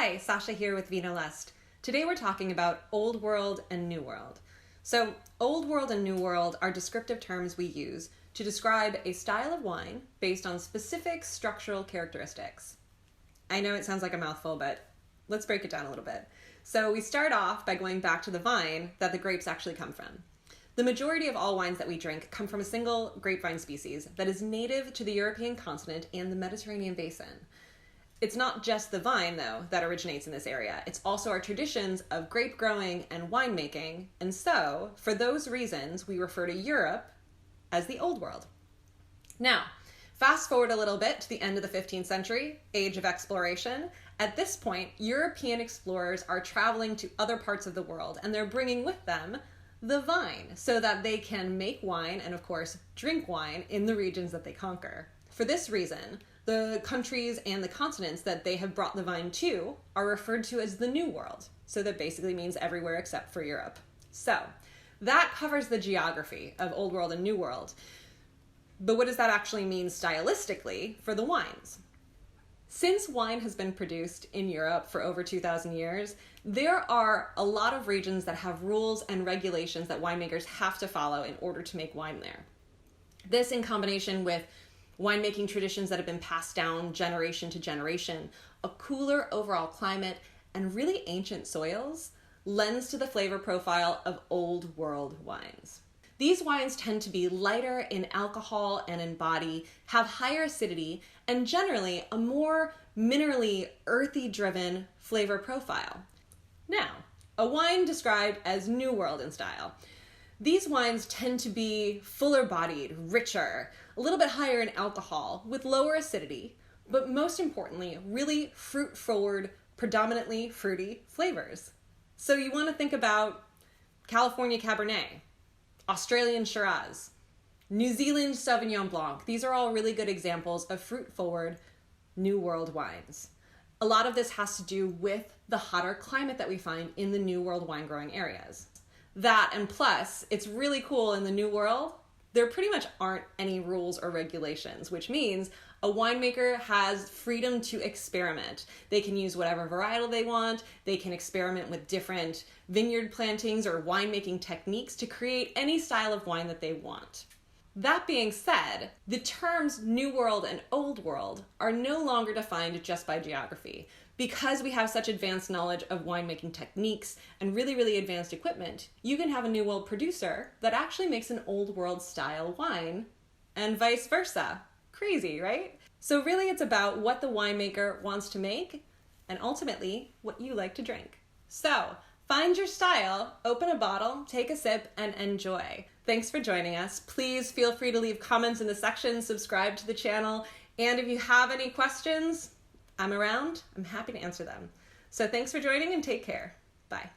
Hi, Sasha here with Vino Lust. Today we're talking about Old World and New World. So, Old World and New World are descriptive terms we use to describe a style of wine based on specific structural characteristics. I know it sounds like a mouthful, but let's break it down a little bit. So we start off by going back to the vine that the grapes actually come from. The majority of all wines that we drink come from a single grapevine species that is native to the European continent and the Mediterranean basin. It's not just the vine, though, that originates in this area. It's also our traditions of grape growing and winemaking, and so, for those reasons, we refer to Europe as the Old World. Now, fast forward a little bit to the end of the 15th century, age of exploration. At this point, European explorers are traveling to other parts of the world, and they're bringing with them the vine so that they can make wine and, of course, drink wine in the regions that they conquer. For this reason, the countries and the continents that they have brought the vine to are referred to as the New World. So that basically means everywhere except for Europe. So that covers the geography of Old World and New World. But what does that actually mean stylistically for the wines? Since wine has been produced in Europe for over 2,000 years, there are a lot of regions that have rules and regulations that winemakers have to follow in order to make wine there. This, in combination with winemaking traditions that have been passed down generation to generation, a cooler overall climate, and really ancient soils, lends to the flavor profile of Old World wines. These wines tend to be lighter in alcohol and in body, have higher acidity, and generally a more minerally, earthy-driven flavor profile. Now, a wine described as New World in style. These wines tend to be fuller-bodied, richer, a little bit higher in alcohol, with lower acidity, but most importantly, really fruit-forward, predominantly fruity flavors. So you want to think about California Cabernet, Australian Shiraz, New Zealand Sauvignon Blanc. These are all really good examples of fruit-forward New World wines. A lot of this has to do with the hotter climate that we find in the New World wine-growing areas. That, and plus, it's really cool in the New World, there pretty much aren't any rules or regulations, which means a winemaker has freedom to experiment. They can use whatever varietal they want, they can experiment with different vineyard plantings or winemaking techniques to create any style of wine that they want. That being said, the terms New World and Old World are no longer defined just by geography. Because we have such advanced knowledge of winemaking techniques and really advanced equipment, you can have a New World producer that actually makes an Old World style wine, and vice versa. Crazy, right? So really it's about what the winemaker wants to make, and ultimately what you like to drink. So, find your style, open a bottle, take a sip, and enjoy. Thanks for joining us. Please feel free to leave comments in the section, subscribe to the channel, and if you have any questions, I'm around. I'm happy to answer them. So thanks for joining and take care. Bye.